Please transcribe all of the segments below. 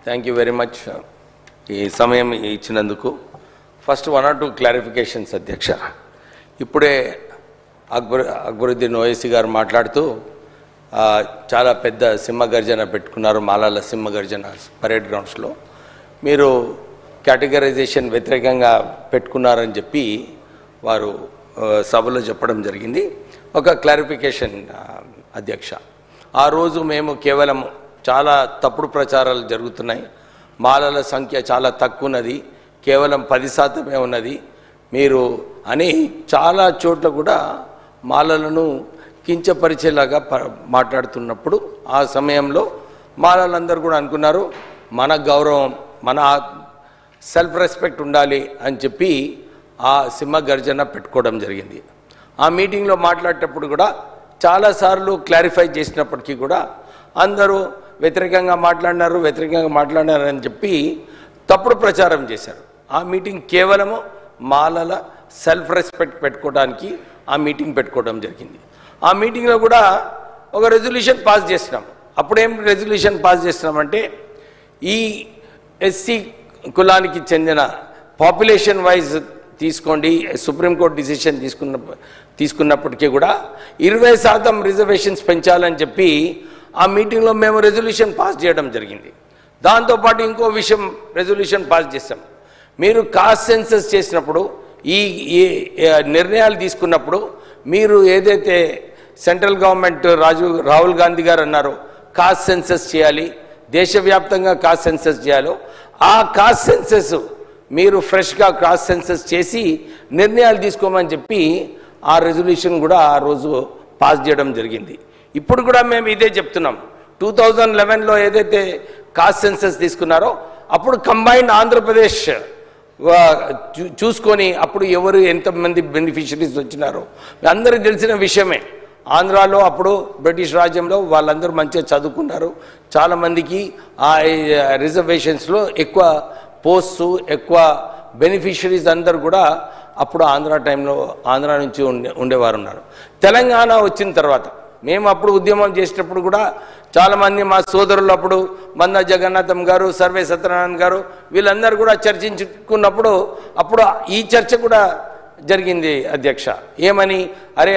Thank you very much ఈ సమయం ఇచ్చినందుకు. ఫస్ట్ 1 or 2 క్లారిఫికేషన్స్ అధ్యక్ష. ఇప్పుడే అక్బరుద్దీన్ ఓవైసీ గారు మాట్లాడుతూ చాలా పెద్ద సింహగర్జన పెట్టుకున్నారు మాలాల సింహగర్జన పరేడ్ గ్రౌండ్స్లో. మీరు కేటగరైజేషన్ వ్యతిరేకంగా పెట్టుకున్నారని చెప్పి వారు సభలో చెప్పడం జరిగింది. ఒక క్లారిఫికేషన్ అధ్యక్ష, ఆ రోజు మేము కేవలం చాలా తప్పుడు ప్రచారాలు జరుగుతున్నాయి, మాలల సంఖ్య చాలా తక్కువ ఉన్నది, కేవలం 10% ఉన్నది మీరు అని చాలా చోట్ల కూడా మాలలను కించపరిచేలాగా మాట్లాడుతున్నప్పుడు ఆ సమయంలో మాలలందరూ కూడా అనుకున్నారు మన గౌరవం మన సెల్ఫ్ రెస్పెక్ట్ ఉండాలి అని చెప్పి ఆ సింహగర్జన పెట్టుకోవడం జరిగింది. ఆ మీటింగ్లో మాట్లాడేటప్పుడు కూడా చాలాసార్లు క్లారిఫై చేసినప్పటికీ కూడా అందరూ వ్యతిరేకంగా మాట్లాడినారని చెప్పి తప్పుడు ప్రచారం చేశారు. ఆ మీటింగ్ కేవలము మాలల సెల్ఫ్ రెస్పెక్ట్ పెట్టుకోవడానికి ఆ మీటింగ్ పెట్టుకోవడం జరిగింది. ఆ మీటింగ్లో కూడా ఒక రెజల్యూషన్ పాస్ చేసినాం. అప్పుడేం రెజల్యూషన్ పాస్ చేసినామంటే ఈ ఎస్సీ కులానికి చెందిన పాపులేషన్ వైజ్ తీసుకోండి, సుప్రీంకోర్టు డిసిషన్ తీసుకున్నప్పటికీ కూడా 20% రిజర్వేషన్స్ పెంచాలని చెప్పి ఆ మీటింగ్లో మేము రెజల్యూషన్ పాస్ చేయడం జరిగింది. దాంతోపాటు ఇంకో విషయం రెజల్యూషన్ పాస్ చేస్తాం. మీరు కాస్ట్ సెన్సస్ చేసినప్పుడు ఈ నిర్ణయాలు తీసుకున్నప్పుడు మీరు ఏదైతే సెంట్రల్ గవర్నమెంట్ రాహుల్ గాంధీ గారు అన్నారో కాస్ట్ సెన్సస్ చేయాలి, దేశవ్యాప్తంగా కాస్ట్ సెన్సస్ చేయాలో ఆ కాస్ట్ సెన్సస్ మీరు ఫ్రెష్గా కాస్ట్ సెన్సస్ చేసి నిర్ణయాలు తీసుకోమని చెప్పి ఆ రెజల్యూషన్ కూడా ఆ రోజు పాస్ చేయడం జరిగింది. ఇప్పుడు కూడా మేము ఇదే చెప్తున్నాం. 2011లో ఏదైతే కాస్ట్ సెన్సస్ తీసుకున్నారో అప్పుడు కంబైన్డ్ ఆంధ్రప్రదేశ్ చూసుకొని అప్పుడు ఎవరు ఎంతమంది బెనిఫిషరీస్ వచ్చినారో అందరికీ తెలిసిన విషయమే. ఆంధ్రాలో అప్పుడు బ్రిటిష్ రాజ్యంలో వాళ్ళందరూ మంచిగా చదువుకున్నారు, చాలామందికి ఆ రిజర్వేషన్స్లో ఎక్కువ పోస్ట్స్ ఎక్కువ బెనిఫిషరీస్ అందరు కూడా అప్పుడు ఆంధ్ర నుంచి ఉండేవారు ఉన్నారు. తెలంగాణ వచ్చిన తర్వాత మేము అప్పుడు ఉద్యమం చేసేటప్పుడు కూడా చాలామంది మా సోదరులు అప్పుడు మన్నా జగన్నాథం గారు, సర్వే సత్యనారాయణ గారు వీళ్ళందరూ కూడా చర్చించుకున్నప్పుడు అప్పుడు ఈ చర్చ కూడా జరిగింది అధ్యక్ష. ఏమని, అరే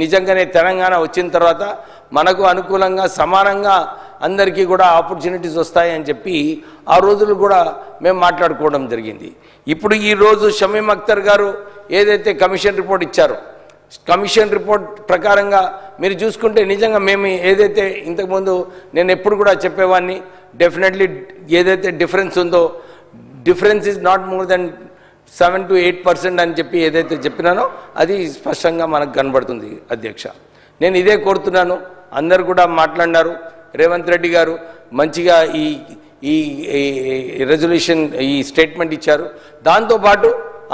నిజంగానే తెలంగాణ వచ్చిన తర్వాత మనకు అనుకూలంగా సమానంగా అందరికీ కూడా ఆపర్చునిటీస్ వస్తాయని చెప్పి ఆ రోజులు కూడా మేము మాట్లాడుకోవడం జరిగింది. ఇప్పుడు ఈరోజు షమీమ్ అఖ్తర్ గారు ఏదైతే కమిషన్ రిపోర్ట్ ఇచ్చారో కమిషన్ రిపోర్ట్ ప్రకారంగా మీరు చూసుకుంటే నిజంగా మేము ఏదైతే ఇంతకుముందు నేను ఎప్పుడు కూడా చెప్పేవాడిని, డెఫినెట్లీ ఏదైతే డిఫరెన్స్ ఉందో difference is not more than 7 to 8% అని చెప్పి ఏదైతే చెప్పినానో అది స్పష్టంగా మనకు కనబడుతుంది అధ్యక్ష. నేను ఇదే కోరుతున్నాను. అందరు కూడా మాట్లాడినారు. రేవంత్ రెడ్డి గారు మంచిగా ఈ రెజల్యూషన్ ఈ స్టేట్మెంట్ ఇచ్చారు. దాంతోపాటు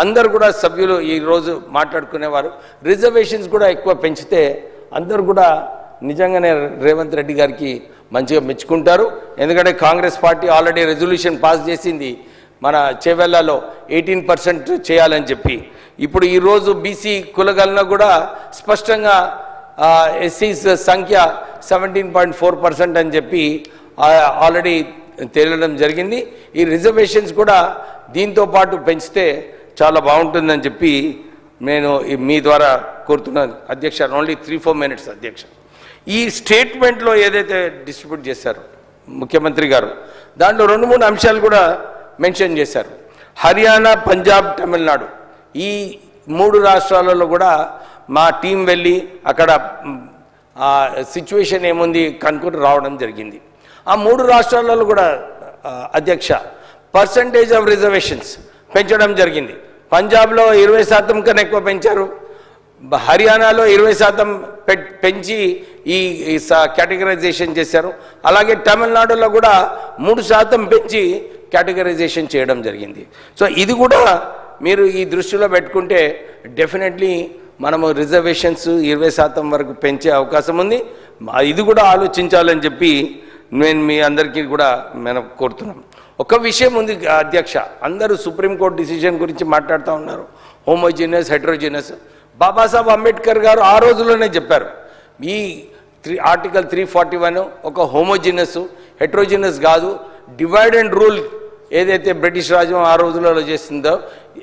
అందరు కూడా సభ్యులు ఈరోజు మాట్లాడుకునేవారు రిజర్వేషన్స్ కూడా ఎక్కువ పెంచితే అందరు కూడా నిజంగానే రేవంత్ రెడ్డి గారికి మంచిగా మెచ్చుకుంటారు. ఎందుకంటే Congress party already resolution pass చేసింది మన చేవెళ్లలో 18% చేయాలని చెప్పి. ఇప్పుడు ఈరోజు బీసీ కులగణన కూడా స్పష్టంగా ఎస్సీస్ సంఖ్య 17.4% అని చెప్పి ఆల్రెడీ తేలడం జరిగింది. ఈ రిజర్వేషన్స్ కూడా దీంతో పాటు పెంచితే చాలా బాగుంటుందని చెప్పి నేను మీ ద్వారా కోరుతున్నాను అధ్యక్ష. ఓన్లీ 3-4 minutes అధ్యక్ష. ఈ స్టేట్మెంట్లో ఏదైతే డిస్ట్రిబ్యూట్ చేశారో ముఖ్యమంత్రి గారు దాంట్లో 2-3 అంశాలు కూడా మెన్షన్ చేశారు. హర్యానా, పంజాబ్, తమిళనాడు ఈ 3 రాష్ట్రాలలో కూడా మా టీం వెళ్ళి అక్కడ సిచ్యువేషన్ ఏముంది కనుక్కొని రావడం జరిగింది. ఆ 3 రాష్ట్రాలలో కూడా అధ్యక్ష పర్సంటేజ్ ఆఫ్ రిజర్వేషన్స్ పెంచడం జరిగింది. పంజాబ్లో 20% కన్నా ఎక్కువ పెంచారు, హర్యానాలో 20% పెంచి ఈ కేటగరైజేషన్ చేశారు. అలాగే తమిళనాడులో కూడా 3% పెంచి కేటగరైజేషన్ చేయడం జరిగింది. సో ఇది కూడా మీరు ఈ దృష్టిలో పెట్టుకుంటే డెఫినెట్లీ మనము రిజర్వేషన్స్ 20% వరకు పెంచే అవకాశం ఉంది. ఇది కూడా ఆలోచించాలని చెప్పి నేను మీ అందరికీ కూడా మనం కోరుతున్నాం. ఒక విషయం ఉంది అధ్యక్ష, అందరూ సుప్రీంకోర్టు డిసిషన్ గురించి మాట్లాడుతూ ఉన్నారు, హోమోజీనియస్ హెటరోజీనియస్. బాబాసాహెబ్ అంబేద్కర్ గారు ఆ రోజుల్లోనే చెప్పారు ఈ ఆర్టికల్ 341 ఒక హోమోజీనియస్ హెటరోజీనియస్ కాదు, డివైడ్ అండ్ రూల్ ఏదైతే బ్రిటిష్ రాజ్యం ఆ రోజులలో చేసిందో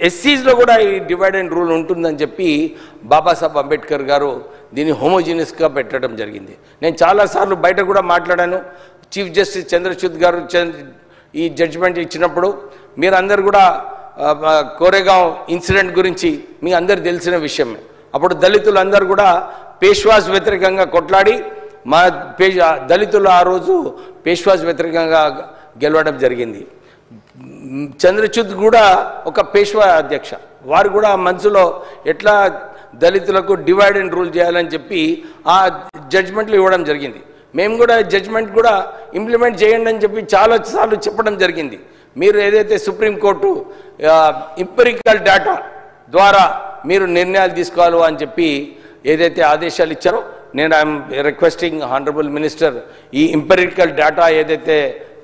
ఎస్సీస్లో కూడా ఈ డివైడ్ అండ్ రూల్ ఉంటుందని చెప్పి బాబాసాహెబ్ అంబేద్కర్ గారు దీన్ని హోమోజీనియస్గా పెట్టడం జరిగింది. నేను చాలాసార్లు బయట కూడా మాట్లాడాను. చీఫ్ జస్టిస్ చంద్రచూడ్ గారు ఈ జడ్జిమెంట్ ఇచ్చినప్పుడు మీరందరూ కూడా కోరేగాం ఇన్సిడెంట్ గురించి మీ అందరు తెలిసిన విషయమే. అప్పుడు దళితులందరూ కూడా పేష్వాస్ వ్యతిరేకంగా కొట్లాడి మా దళితులు ఆ రోజు పేష్వాస్ వ్యతిరేకంగా గెలవడం జరిగింది. చంద్రచూడ్ కూడా ఒక పేష్వా అధ్యక్ష, వారు కూడా మనసులో ఎట్లా దళితులకు డివైడ్ అండ్ రూల్ చేయాలని చెప్పి ఆ జడ్జిమెంట్లు ఇవ్వడం జరిగింది. మేము కూడా జడ్జిమెంట్ కూడా ఇంప్లిమెంట్ చేయండి అని చెప్పి చాలాసార్లు చెప్పడం జరిగింది. మీరు ఏదైతే సుప్రీంకోర్టు ఎంపిరికల్ డేటా ద్వారా మీరు నిర్ణయాలు తీసుకోవాలి అని చెప్పి ఏదైతే ఆదేశాలు ఇచ్చారో, నేను ఐఎమ్ రిక్వెస్టింగ్ హానరబుల్ మినిస్టర్ ఈ ఎంపిరికల్ డేటా ఏదైతే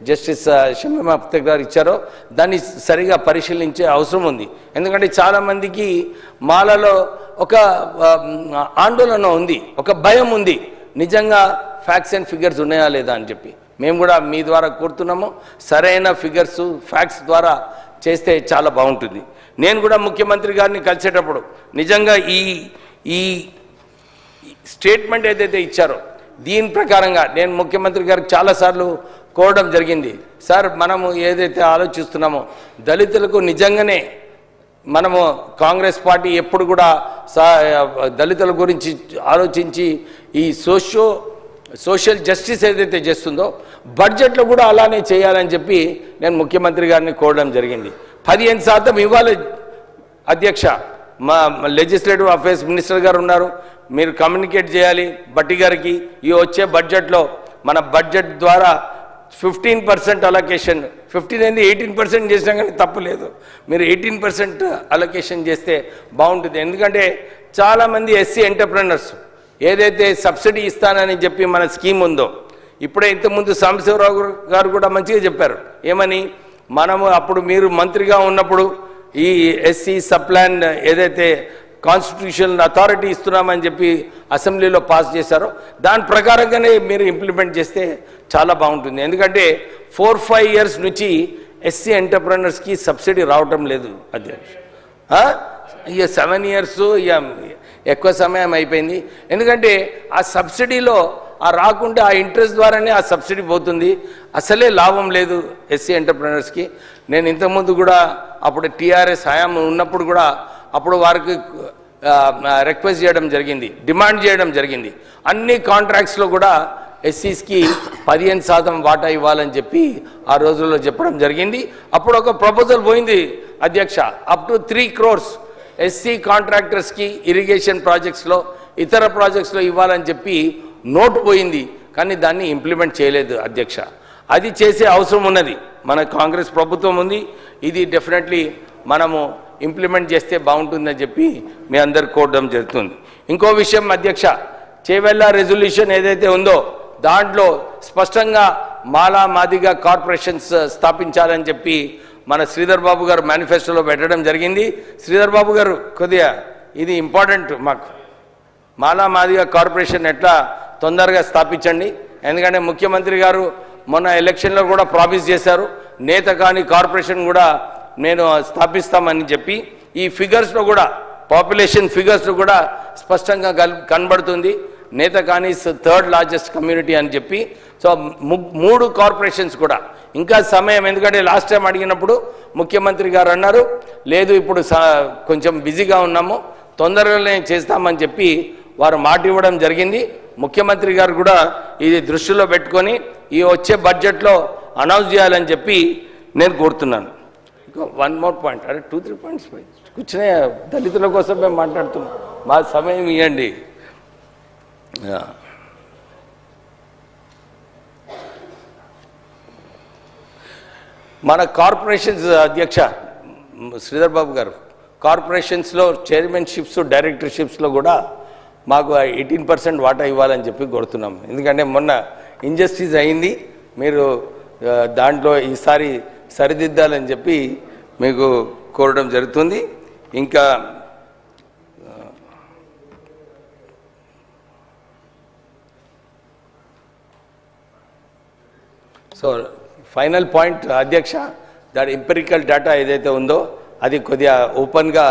జస్టిస్ షమీమ్ అఖ్తర్ గారు ఇచ్చారో దాన్ని సరిగా పరిశీలించే అవసరం ఉంది. ఎందుకంటే చాలామందికి మాలలో ఒక ఆందోళన ఉంది, ఒక భయం ఉంది, నిజంగా ఫ్యాక్ట్స్ అండ్ ఫిగర్స్ ఉన్నాయా లేదా అని చెప్పి. మేము కూడా మీ ద్వారా కోరుతున్నాము, సరైన ఫిగర్స్ ఫ్యాక్ట్స్ ద్వారా చేస్తే చాలా బాగుంటుంది. నేను కూడా ముఖ్యమంత్రి గారిని కలిసేటప్పుడు నిజంగా ఈ స్టేట్మెంట్ ఏదైతే ఇచ్చారో దీని ప్రకారంగా నేను ముఖ్యమంత్రి గారికి చాలాసార్లు కోరడం జరిగింది. సార్, మనము ఏదైతే ఆలోచిస్తున్నామో దళితులకు నిజంగానే మనము కాంగ్రెస్ పార్టీ ఎప్పుడు కూడా దళితుల గురించి ఆలోచించి ఈ సోషల్ జస్టిస్ ఏదైతే చేస్తుందో బడ్జెట్లో కూడా అలానే చేయాలని చెప్పి నేను ముఖ్యమంత్రి గారిని కోరడం జరిగింది. 15% ఇవ్వాలి అధ్యక్ష. మా లెజిస్లేటివ్ అఫేర్స్ మినిస్టర్ గారు ఉన్నారు, మీరు కమ్యూనికేట్ చేయాలి బట్టి గారికి. ఈ వచ్చే బడ్జెట్లో మన బడ్జెట్ ద్వారా 15% అలొకేషన్, 15 అయింది 18% చేసినా కానీ తప్పులేదు. మీరు 18% అలొకేషన్ చేస్తే బాగుంటుంది. ఎందుకంటే చాలామంది ఎస్సీ ఎంటర్ప్రెనర్స్ ఏదైతే సబ్సిడీ ఇస్తానని చెప్పి మన స్కీమ్ ఉందో, ఇప్పుడే ఇంతకుముందు సాంబశివరావు గారు కూడా మంచిగా చెప్పారు. ఏమని, మనము అప్పుడు మీరు మంత్రిగా ఉన్నప్పుడు ఈ ఎస్సీ సప్లాన్ ఏదైతే కాన్స్టిట్యూషనల్ అథారిటీ ఇస్తున్నామని చెప్పి అసెంబ్లీలో పాస్ చేశారో దాని ప్రకారంగానే మీరు ఇంప్లిమెంట్ చేస్తే చాలా బాగుంటుంది. ఎందుకంటే 4-5 years నుంచి ఎస్సీ ఎంటర్ప్రెనర్స్కి సబ్సిడీ రావటం లేదు అధ్యక్ష. ఇక 7 years ఇక ఎక్కువ సమయం అయిపోయింది. ఎందుకంటే ఆ సబ్సిడీలో రాకుంటే ఆ ఇంట్రెస్ట్ ద్వారానే ఆ సబ్సిడీ పోతుంది, అసలే లాభం లేదు ఎస్సీ ఎంటర్ప్రెనర్స్కి. నేను ఇంతకుముందు కూడా అప్పుడు టీఆర్ఎస్ హయాం ఉన్నప్పుడు కూడా అప్పుడు వారికి రిక్వెస్ట్ చేయడం జరిగింది, డిమాండ్ చేయడం జరిగింది. అన్ని కాంట్రాక్ట్స్లో కూడా ఎస్సీస్కి 15% వాటా ఇవ్వాలని చెప్పి ఆ రోజుల్లో చెప్పడం జరిగింది. అప్పుడు ఒక ప్రపోజల్ పోయింది అధ్యక్ష, అప్ టు 3 crores ఎస్సీ కాంట్రాక్టర్స్కి ఇరిగేషన్ ప్రాజెక్ట్స్లో ఇతర ప్రాజెక్ట్స్లో ఇవ్వాలని చెప్పి నోటు పోయింది. కానీ దాన్ని ఇంప్లిమెంట్ చేయలేదు అధ్యక్ష. అది చేసే అవసరం ఉన్నది. మన కాంగ్రెస్ ప్రభుత్వం ఉంది, ఇది డెఫినెట్లీ మనము ఇంప్లిమెంట్ చేస్తే బాగుంటుందని చెప్పి మీ అందరు కోరడం జరుగుతుంది. ఇంకో విషయం అధ్యక్ష, చేవెళ్ళ రెజల్యూషన్ ఏదైతే ఉందో దాంట్లో స్పష్టంగా మాలా మాదిగా కార్పొరేషన్స్ స్థాపించాలని చెప్పి మన శ్రీధర్ బాబు గారు మేనిఫెస్టోలో పెట్టడం జరిగింది. శ్రీధర్ బాబు గారు కొద్దిగా ఇది ఇంపార్టెంట్, మాకు మాలా మాదిగా కార్పొరేషన్ ఎట్లా తొందరగా స్థాపించండి. ఎందుకంటే ముఖ్యమంత్రి గారు మొన్న ఎలక్షన్లో కూడా ప్రామిస్ చేశారు, నేత కాని కార్పొరేషన్ కూడా నేను స్థాపిస్తామని చెప్పి. ఈ ఫిగర్స్లో కూడా పాపులేషన్ ఫిగర్స్లో కూడా స్పష్టంగా కనబడుతుంది నేత కానీ 3rd largest కమ్యూనిటీ అని చెప్పి. సో 3 కార్పొరేషన్స్ కూడా ఇంకా సమయం, ఎందుకంటే లాస్ట్ టైం అడిగినప్పుడు ముఖ్యమంత్రి గారు అన్నారు లేదు ఇప్పుడు కొంచెం బిజీగా ఉన్నాము తొందరగానే చేస్తామని చెప్పి వారు మాట ఇవ్వడం జరిగింది. ముఖ్యమంత్రి గారు కూడా ఇది దృష్టిలో పెట్టుకొని ఈ వచ్చే బడ్జెట్లో అనౌన్స్ చేయాలని చెప్పి నేను కోరుతున్నాను. ఇంకా 1 more point, అరే 2-3 points కూర్చునే దళితుల కోసం మేము మాట్లాడుతున్నాం, మా సమయం ఇవ్వండి. మన కార్పొరేషన్స్ అధ్యక్ష శ్రీధర్ బాబు గారు, కార్పొరేషన్స్లో చైర్మన్షిప్స్ డైరెక్టర్షిప్స్లో కూడా మాకు 18% వాటా ఇవ్వాలని చెప్పి కోరుతున్నాం. ఎందుకంటే మొన్న ఇంజస్టిస్ అయింది, మీరు దాంట్లో ఈసారి సరిదిద్దాలని చెప్పి మీకు కోరడం జరుగుతుంది. ఇంకా సో ఫైనల్ పాయింట్ అధ్యక్ష, దాని ఎంపెరికల్ డేటా ఏదైతే ఉందో అది కొద్దిగా ఓపెన్గా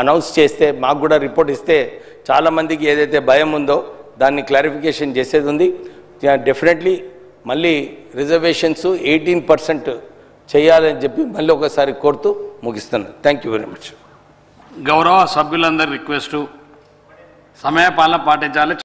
అనౌన్స్ చేస్తే, మాకు కూడా రిపోర్ట్ ఇస్తే చాలామందికి ఏదైతే భయం ఉందో దాన్ని క్లారిఫికేషన్ చేసేది ఉంది. డెఫినెట్లీ మళ్ళీ రిజర్వేషన్స్ 18% చేయాలని చెప్పి మళ్ళీ ఒకసారి కోరుతూ ముగిస్తున్నాను. Thank you very much. గౌరవ సభ్యులందరి రిక్వెస్టు, సమయపాలన పాటించాలి.